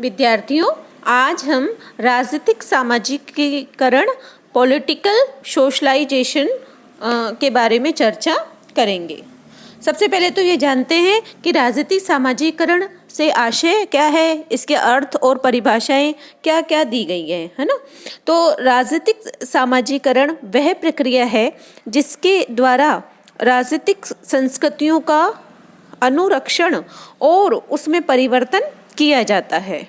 विद्यार्थियों, आज हम राजनीतिक सामाजिकीकरण पॉलिटिकल सोशलाइजेशन के बारे में चर्चा करेंगे। सबसे पहले तो ये जानते हैं कि राजनीतिक सामाजिकीकरण से आशय क्या है, इसके अर्थ और परिभाषाएं क्या क्या दी गई है ना। तो राजनीतिक सामाजिकीकरण वह प्रक्रिया है जिसके द्वारा राजनीतिक संस्कृतियों का अनुरक्षण और उसमें परिवर्तन किया जाता है।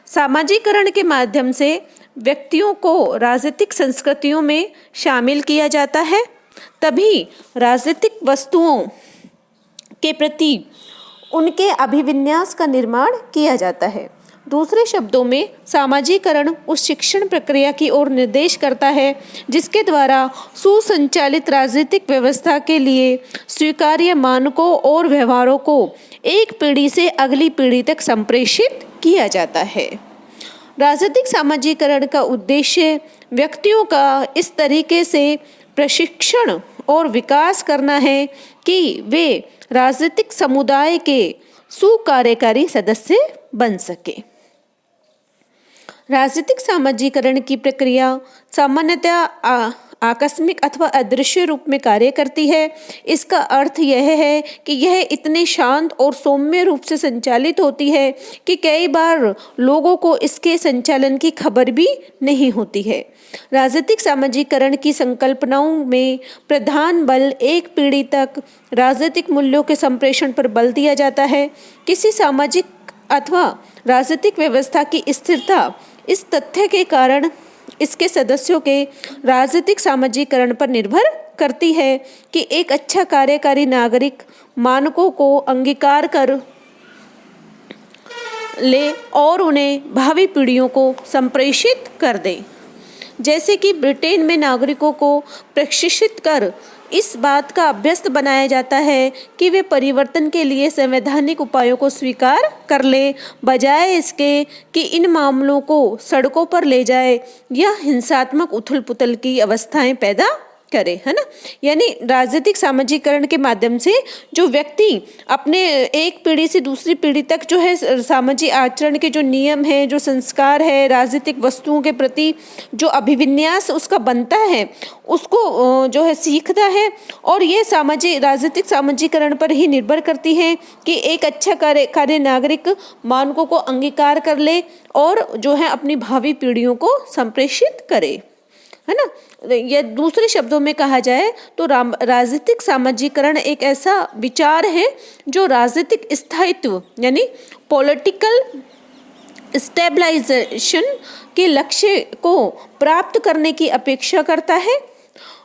सामाजिकरण के माध्यम से व्यक्तियों को राजनीतिक संस्कृतियों में शामिल किया जाता है, तभी राजनीतिक वस्तुओं के प्रति उनके अभिविन्यास का निर्माण किया जाता है। दूसरे शब्दों में सामाजिकरण उस शिक्षण प्रक्रिया की ओर निर्देश करता है जिसके द्वारा सुसंचालित राजनीतिक व्यवस्था के लिए स्वीकार्य मानकों और व्यवहारों को एक पीढ़ी से अगली पीढ़ी तक संप्रेषित किया जाता है। राजनीतिक सामाजिकरण का उद्देश्य व्यक्तियों का इस तरीके से प्रशिक्षण और विकास करना है कि वे राजनीतिक समुदाय के सुकार्यकारी सदस्य बन सके। राजनीतिक सामाजिकरण की प्रक्रिया सामान्यतः आकस्मिक अथवा अदृश्य रूप में कार्य करती है। इसका अर्थ यह है कि यह इतने शांत और सौम्य रूप से संचालित होती है कि कई बार लोगों को इसके संचालन की खबर भी नहीं होती है। राजनीतिक सामाजिकरण की संकल्पनाओं में प्रधान बल एक पीढ़ी तक राजनीतिक मूल्यों के संप्रेषण पर बल दिया जाता है। किसी सामाजिक अथवा राजनीतिक व्यवस्था की स्थिरता इस तथ्य के कारण इसके सदस्यों के राजनीतिक सामाजिकरण पर निर्भर करती है कि एक अच्छा कार्यकारी नागरिक मानकों को अंगीकार कर ले और उन्हें भावी पीढ़ियों को संप्रेषित कर दे। जैसे कि ब्रिटेन में नागरिकों को प्रशिक्षित कर इस बात का अभ्यस्त बनाया जाता है कि वे परिवर्तन के लिए संवैधानिक उपायों को स्वीकार कर ले, बजाय इसके कि इन मामलों को सड़कों पर ले जाए या हिंसात्मक उथल पुथल की अवस्थाएं पैदा करे, है ना। यानी राजनीतिक सामाजिकरण के माध्यम से जो व्यक्ति अपने एक पीढ़ी से दूसरी पीढ़ी तक जो है सामाजिक आचरण के जो नियम है, जो संस्कार है, राजनीतिक वस्तुओं के प्रति जो अभिविन्यास उसका बनता है, उसको जो है सीखता है। और ये राजनीतिक सामाजिकरण पर ही निर्भर करती है कि एक अच्छा कार्य नागरिक मानकों को अंगीकार कर ले और जो है अपनी भावी पीढ़ियों को संप्रेषित करे, है ना। या दूसरे शब्दों में कहा जाए तो राजनीतिक सामाजिकरण एक ऐसा विचार है जो राजनीतिक स्थायित्व यानी पॉलिटिकल स्टेबलाइजेशन के लक्ष्य को प्राप्त करने की अपेक्षा करता है।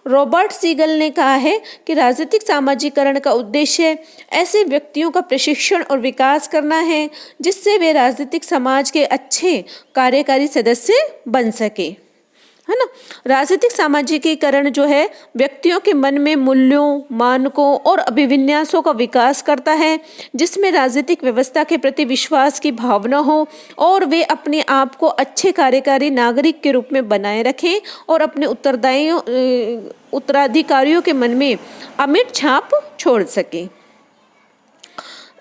रॉबर्ट सीगल ने कहा है कि राजनीतिक सामाजिकरण का उद्देश्य ऐसे व्यक्तियों का प्रशिक्षण और विकास करना है जिससे वे राजनीतिक समाज के अच्छे कार्यकारी सदस्य बन सके, है ना। राजनीतिक सामाजिकीकरण जो है व्यक्तियों के मन में मूल्यों, मानकों और अभिविन्यासों का विकास करता है जिसमें राजनीतिक व्यवस्था के प्रति विश्वास की भावना हो और वे अपने आप को अच्छे कार्यकारी नागरिक के रूप में बनाए रखें और अपने उत्तराधिकारियों के मन में अमिट छाप छोड़ सकें।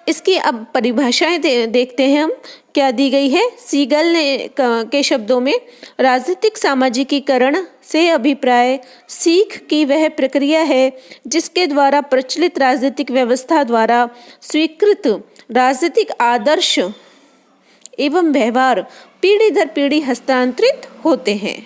इसकी अब परिभाषाएं देखते हैं हम क्या दी गई है। सीगल ने के शब्दों में राजनीतिक सामाजिकीकरण से अभिप्राय सीख की वह प्रक्रिया है जिसके द्वारा प्रचलित राजनीतिक व्यवस्था द्वारा स्वीकृत राजनीतिक आदर्श एवं व्यवहार पीढ़ी दर पीढ़ी हस्तांतरित होते हैं।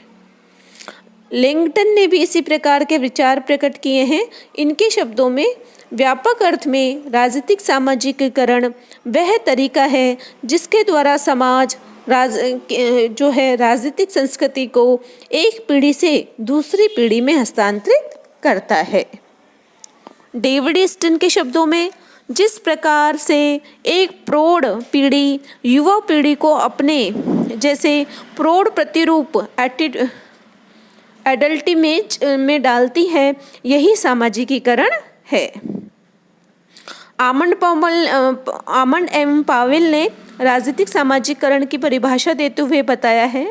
लैंगटन ने भी इसी प्रकार के विचार प्रकट किए हैं। इनके शब्दों में व्यापक अर्थ में राजनीतिक सामाजिकीकरण वह तरीका है जिसके द्वारा समाज जो है राजनीतिक संस्कृति को एक पीढ़ी से दूसरी पीढ़ी में हस्तांतरित करता है। डेविड ईस्टन के शब्दों में जिस प्रकार से एक प्रौढ़ पीढ़ी युवा पीढ़ी को अपने जैसे प्रौढ़ प्रतिरूप एडल्ट इमेज में डालती है, यही सामाजिकीकरण है। आमंड एम पावेल ने राजनीतिक सामाजिकरण की परिभाषा देते हुए बताया है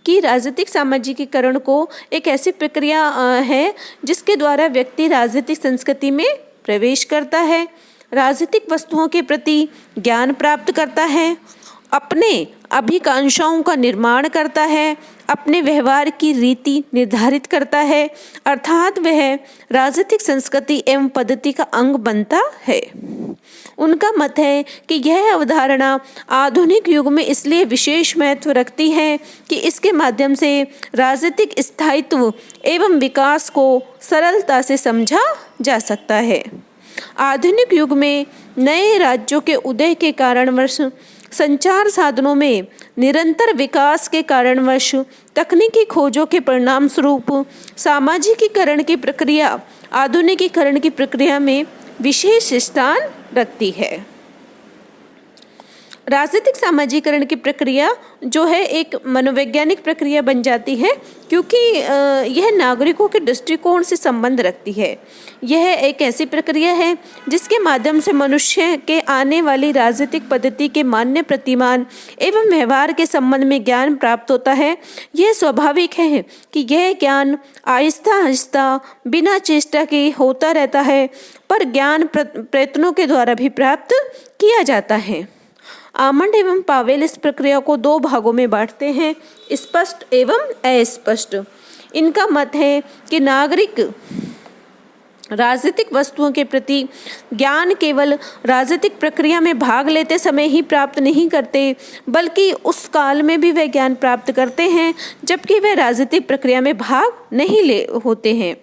कि राजनीतिक सामाजिकीकरण को एक ऐसी प्रक्रिया है जिसके द्वारा व्यक्ति राजनीतिक संस्कृति में प्रवेश करता है, राजनीतिक वस्तुओं के प्रति ज्ञान प्राप्त करता है अपने अभिकांक्षाओं का निर्माण करता है, अपने व्यवहार की रीति निर्धारित करता है, अर्थात वह राजनीतिक संस्कृति एवं पद्धति का अंग बनता है। उनका मत है कि यह अवधारणा आधुनिक युग में इसलिए विशेष महत्व रखती है कि इसके माध्यम से राजनीतिक स्थायित्व एवं विकास को सरलता से समझा जा सकता है। आधुनिक युग में नए राज्यों के उदय के कारणवश, संचार साधनों में निरंतर विकास के कारणवश, तकनीकी खोजों के परिणाम स्वरूप सामाजिकीकरण की प्रक्रिया आधुनिकीकरण की प्रक्रिया में विशेष स्थान रखती है। राजनीतिक सामाजिकरण की प्रक्रिया जो है एक मनोवैज्ञानिक प्रक्रिया बन जाती है, क्योंकि यह नागरिकों के दृष्टिकोण से संबंध रखती है। यह एक ऐसी प्रक्रिया है जिसके माध्यम से मनुष्य के आने वाली राजनीतिक पद्धति के मान्य प्रतिमान एवं व्यवहार के संबंध में ज्ञान प्राप्त होता है। यह स्वाभाविक है कि यह ज्ञान आहिस्ता आहिस्ता बिना चेष्टा के होता रहता है, पर ज्ञान प्रयत्नों के द्वारा भी प्राप्त किया जाता है। आमंड एवं पावेल इस प्रक्रिया को दो भागों में बांटते हैं, स्पष्ट एवं अस्पष्ट। इनका मत है कि नागरिक राजनीतिक वस्तुओं के प्रति ज्ञान केवल राजनीतिक प्रक्रिया में भाग लेते समय ही प्राप्त नहीं करते, बल्कि उस काल में भी वे ज्ञान प्राप्त करते हैं जबकि वे राजनीतिक प्रक्रिया में भाग नहीं ले होते हैं।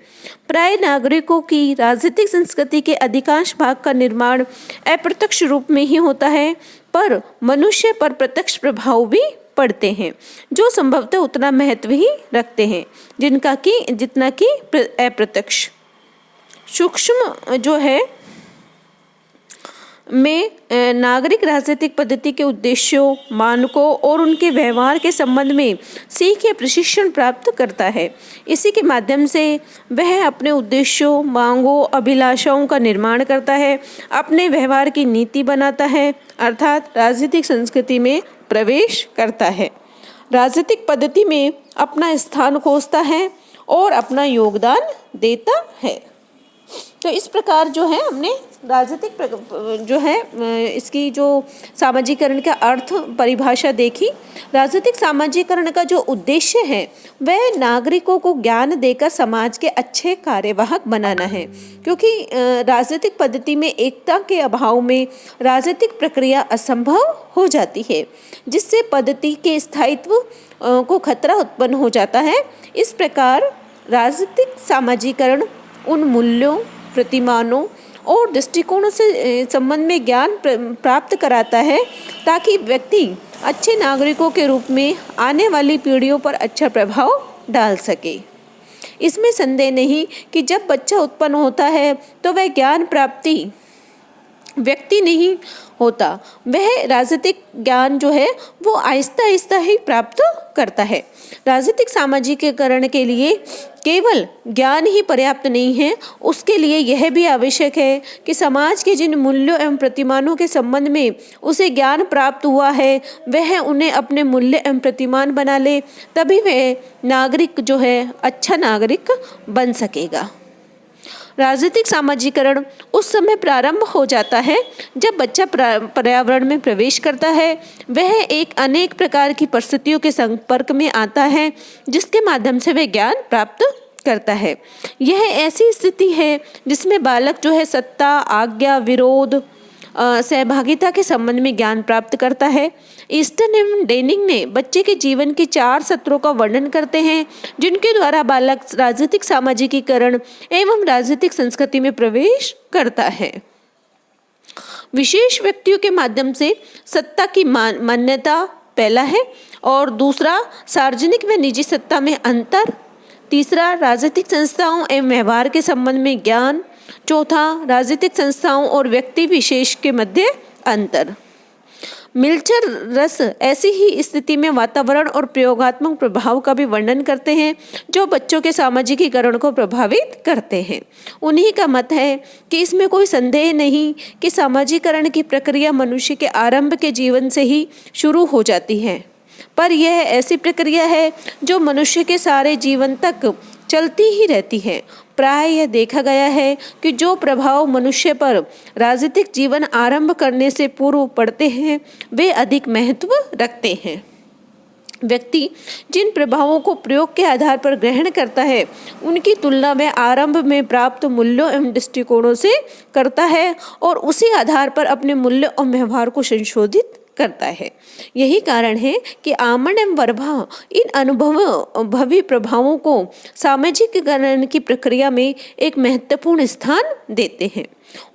प्राय नागरिकों की राजनीतिक संस्कृति के अधिकांश भाग का निर्माण अप्रत्यक्ष रूप में ही होता है, पर मनुष्य पर प्रत्यक्ष प्रभाव भी पड़ते हैं, जो संभवतः उतना महत्व ही रखते हैं जितना कि अप्रत्यक्ष। सूक्ष्म जो है में नागरिक राजनीतिक पद्धति के उद्देश्यों, मानकों और उनके व्यवहार के संबंध में सीख या प्रशिक्षण प्राप्त करता है। इसी के माध्यम से वह अपने उद्देश्यों, मांगों, अभिलाषाओं का निर्माण करता है, अपने व्यवहार की नीति बनाता है, अर्थात राजनीतिक संस्कृति में प्रवेश करता है, राजनीतिक पद्धति में अपना स्थान खोजता है और अपना योगदान देता है। तो इस प्रकार जो है हमने राजनीतिक जो है इसकी जो सामाजिकरण का अर्थ परिभाषा देखी। राजनीतिक सामाजिकरण का जो उद्देश्य है वह नागरिकों को ज्ञान देकर समाज के अच्छे कार्यवाहक बनाना है, क्योंकि राजनीतिक पद्धति में एकता के अभाव में राजनीतिक प्रक्रिया असंभव हो जाती है, जिससे पद्धति के स्थायित्व को खतरा उत्पन्न हो जाता है। इस प्रकार राजनीतिक सामाजिकरण उन मूल्यों, प्रतिमानों और दृष्टिकोणों से संबंध में ज्ञान प्राप्त कराता है ताकि व्यक्ति अच्छे नागरिकों के रूप में आने वाली पीढ़ियों पर अच्छा प्रभाव डाल सके। इसमें संदेह नहीं कि जब बच्चा उत्पन्न होता है तो वह ज्ञान प्राप्ति व्यक्ति नहीं होता, वह राजनीतिक ज्ञान जो है वो आहिस्ता आहिस्ता ही प्राप्त करता है। राजनीतिक सामाजिकीकरण के लिए केवल ज्ञान ही पर्याप्त नहीं है, उसके लिए यह भी आवश्यक है कि समाज के जिन मूल्यों एवं प्रतिमानों के संबंध में उसे ज्ञान प्राप्त हुआ है वह उन्हें अपने मूल्य एवं प्रतिमान बना ले, तभी वह नागरिक जो है अच्छा नागरिक बन सकेगा। राजनीतिक सामाजिकरण उस समय प्रारंभ हो जाता है जब बच्चा पर्यावरण में प्रवेश करता है। वह एक अनेक प्रकार की परिस्थितियों के संपर्क में आता है जिसके माध्यम से वह ज्ञान प्राप्त करता है। यह ऐसी स्थिति है जिसमें बालक जो है सत्ता, आज्ञा, विरोध, सहभागिता के संबंध में ज्ञान प्राप्त करता है। ईस्टन एवं डेनिंग ने बच्चे के जीवन के 4 सत्रों का वर्णन करते हैं जिनके द्वारा बालक राजनीतिक सामाजिकीकरण एवं राजनीतिक संस्कृति में प्रवेश करता है। विशेष व्यक्तियों के माध्यम से सत्ता की मान्यता पहला है, और दूसरा सार्वजनिक व निजी सत्ता में अंतर, तीसरा राजनीतिक संस्थाओं एवं व्यवहार के संबंध में ज्ञान, चौथा राजनीतिक संस्थाओं और व्यक्ति विशेष के मध्य अंतर। मिल्चर रस ऐसी ही स्थिति में वातावरण और प्रयोगात्मक प्रभाव का भी वर्णन करते हैं जो बच्चों के सामाजिकीकरण को प्रभावित करते हैं। उन्हीं का मत है कि इसमें कोई संदेह नहीं कि सामाजिकीकरण की प्रक्रिया मनुष्य के आरंभ के जीवन से ही शुरू हो जाती है, पर यह ऐसी प्रक्रिया है जो मनुष्य के सारे जीवन तक चलती ही रहती है। प्राय यह देखा गया है कि जो प्रभाव मनुष्य पर राजनीतिक जीवन आरंभ करने से पूर्व पड़ते हैं वे अधिक महत्व रखते हैं। व्यक्ति जिन प्रभावों को प्रयोग के आधार पर ग्रहण करता है उनकी तुलना में आरंभ में प्राप्त मूल्यों एवं दृष्टिकोणों से करता है और उसी आधार पर अपने मूल्य और व्यवहार को संशोधित करता है। यही कारण है कि आमन एवं वर्भा इन अनुभवी प्रभावों को सामाजिकीकरण की प्रक्रिया में एक महत्वपूर्ण स्थान देते हैं।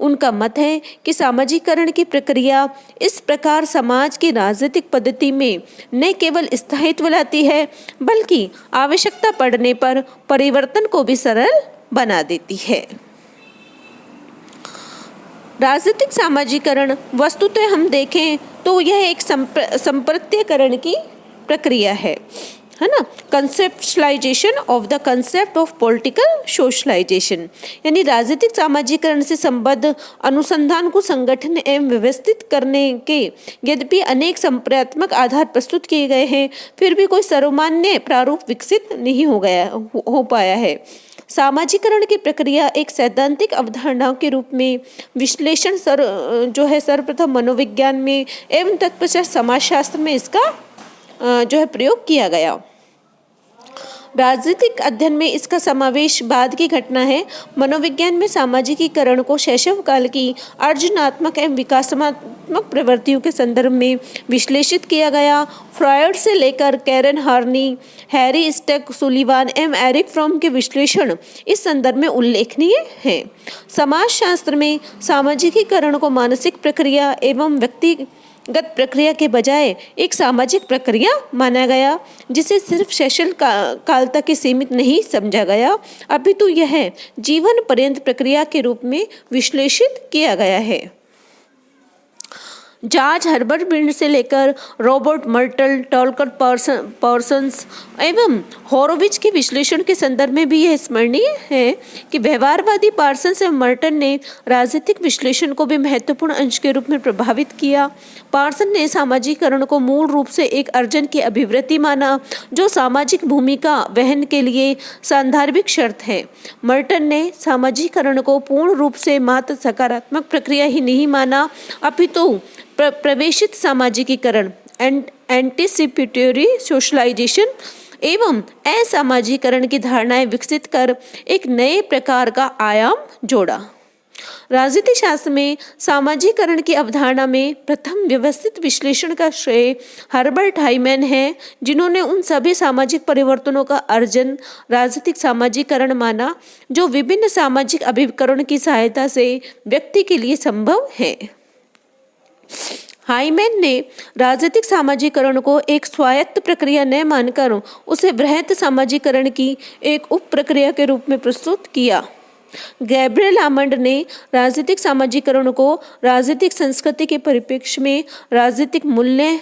उनका मत है कि सामाजिकरण की प्रक्रिया इस प्रकार समाज की राजनीतिक पद्धति में न केवल स्थायित्व लाती है बल्कि आवश्यकता पड़ने पर परिवर्तन को भी सरल बना देती है। राजनीतिक सामाजिकरण वस्तुतः हम देखें तो यह एक संप्रत्यकरण की प्रक्रिया है ना। Conceptualisation of the concept of political socialisation, यानी राजनीतिक सामाजिकरण से संबद्ध अनुसंधान को संगठन एवं व्यवस्थित करने के यद्यपि अनेक संप्रत्यात्मक आधार प्रस्तुत किए गए हैं फिर भी कोई सर्वमान्य प्रारूप विकसित नहीं हो पाया है। सामाजिकरण की प्रक्रिया एक सैद्धांतिक अवधारणाओं के रूप में विश्लेषण सर्वप्रथम मनोविज्ञान में एवं तत्पश्चात समाजशास्त्र में इसका प्रयोग किया गया। राजनीतिक अध्ययन में इसका समावेश बाद की घटना है। मनोविज्ञान में सामाजिकीकरण को शैशव काल की अर्जनात्मक एवं विकासात्मक प्रवृत्तियों के संदर्भ में विश्लेषित किया गया। फ्रॉयड से लेकर Karen Horney, Harry Stack Sullivan एवं एरिक फ्रॉम के विश्लेषण इस संदर्भ में उल्लेखनीय है। समाजशास्त्र में सामाजिकीकरण को मानसिक प्रक्रिया एवं व्यक्तिगत प्रक्रिया के बजाय एक सामाजिक प्रक्रिया माना गया जिसे सिर्फ शैशव काल तक ही सीमित नहीं समझा गया अपितु यह जीवन पर्यंत प्रक्रिया के रूप में विश्लेषित किया गया है। जॉर्ज हर्बर्ट बिल्ड से लेकर रॉबर्ट मर्टल, टॉलकर पार्सन्स एवं हॉरोविच के विश्लेषण के संदर्भ में भी यह स्मरणीय है कि व्यवहारवादी पार्सन्स एवं मर्टन ने राजनीतिक विश्लेषण को भी महत्वपूर्ण अंश के रूप में प्रभावित किया। पार्सन ने सामाजिकरण को मूल रूप से एक अर्जन की अभिवृत्ति माना जो सामाजिक भूमिका वहन के लिए सांदर्भिक शर्त है। मर्टन ने सामाजिकरण को पूर्ण रूप से मात्र सकारात्मक प्रक्रिया ही नहीं माना अपितु प्रवेशित सामाजिकीकरण एंटीसिपेटरी सोशलाइजेशन एवं असामाजिकरण की धारणाएं विकसित कर एक नए प्रकार का आयाम जोड़ा। राजनीति शास्त्र में सामाजिकरण की अवधारणा में प्रथम व्यवस्थित विश्लेषण का श्रेय हर्बर्ट हाइमैन है जिन्होंने उन सभी सामाजिक परिवर्तनों का अर्जन राजनीतिक सामाजिकरण माना जो विभिन्न सामाजिक अभिकरण की सहायता से व्यक्ति के लिए संभव है। हाइमैन ने राजनीतिक सामाजिकरण को एक स्वायत्त प्रक्रिया न मानकर उसे बृहत सामाजिकरण की एक उप प्रक्रिया के रूप में प्रस्तुत किया। गैब्रिएल आमंड ने राजनीतिक सामाजिकरण को राजनीतिक संस्कृति के परिप्रेक्ष्य में राजनीतिक मूल्य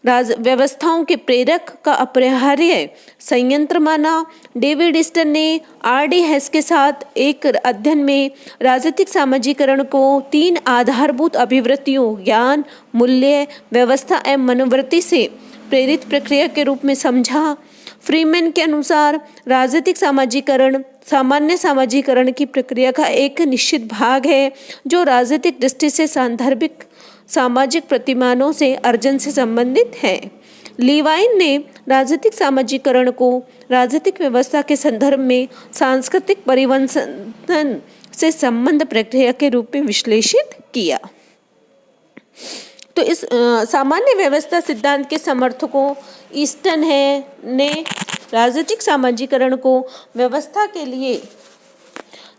व्यवस्थाओं के प्रेरक का अपरिहार्य संयंत्र माना। डेविड ईस्टन ने आर.डी. हेस के साथ एक अध्ययन में राजनीतिक सामाजिकरण को 3 आधारभूत अभिवृत्तियों ज्ञान, मूल्य, व्यवस्था एवं मनोवृत्ति से प्रेरित प्रक्रिया के रूप में समझा। फ्रीमैन के अनुसार राजनीतिक सामाजिकरण सामान्य सामाजिकरण की प्रक्रिया का एक निश्चित भाग है जो राजनीतिक दृष्टि से सांदर्भिक सामाजिक प्रतिमानों से अर्जन से संबंधित है। लीवाइन ने राजनीतिक सामाजिकरण को राजनीतिक व्यवस्था के संदर्भ में सांस्कृतिक परिवर्तन से संबंध प्रक्रिया के रूप में विश्लेषित किया। तो इस सामान्य व्यवस्था सिद्धांत के समर्थकों ईस्टन ने राजनीतिक सामाजिकरण को व्यवस्था के लिए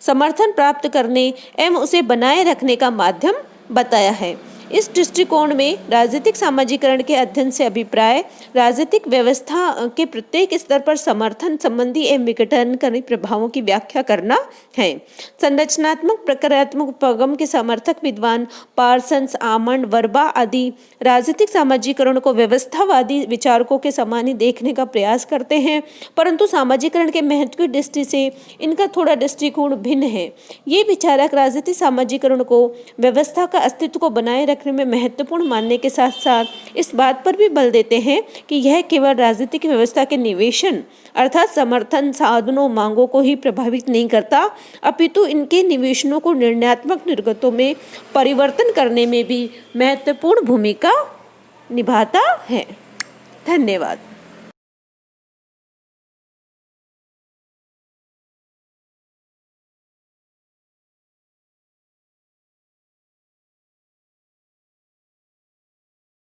समर्थन प्राप्त करने एवं उसे बनाए रखने का माध्यम बताया है। इस दृष्टिकोण में राजनीतिक सामाजिकरण के अध्ययन से अभिप्राय राजनीतिक व्यवस्था के प्रत्येक स्तर पर समर्थन संबंधी एवं विघटनकारी प्रभावों की व्याख्या करना है। संरचनात्मक प्रक्रियात्मक उपगम के समर्थक विद्वान पार्सन्स, आमंड, वर्बा आदि राजनीतिक सामाजिकरण को व्यवस्थावादी विचारकों के समान ही देखने का प्रयास करते हैं, परंतु सामाजिकरण के महत्व की दृष्टि से इनका थोड़ा दृष्टिकोण भिन्न है। ये विचारक राजनीतिक सामाजिकरण को व्यवस्था का अस्तित्व को बनाए रखने में महत्वपूर्ण मानने के साथ साथ इस बात पर भी बल देते हैं कि यह केवल राजनीतिक व्यवस्था के निवेशन अर्थात समर्थन साधनों मांगों को ही प्रभावित नहीं करता, अपितु इनके निवेशनों को निर्णयात्मक निर्गतों में परिवर्तन करने में भी महत्वपूर्ण भूमिका निभाता है। धन्यवाद।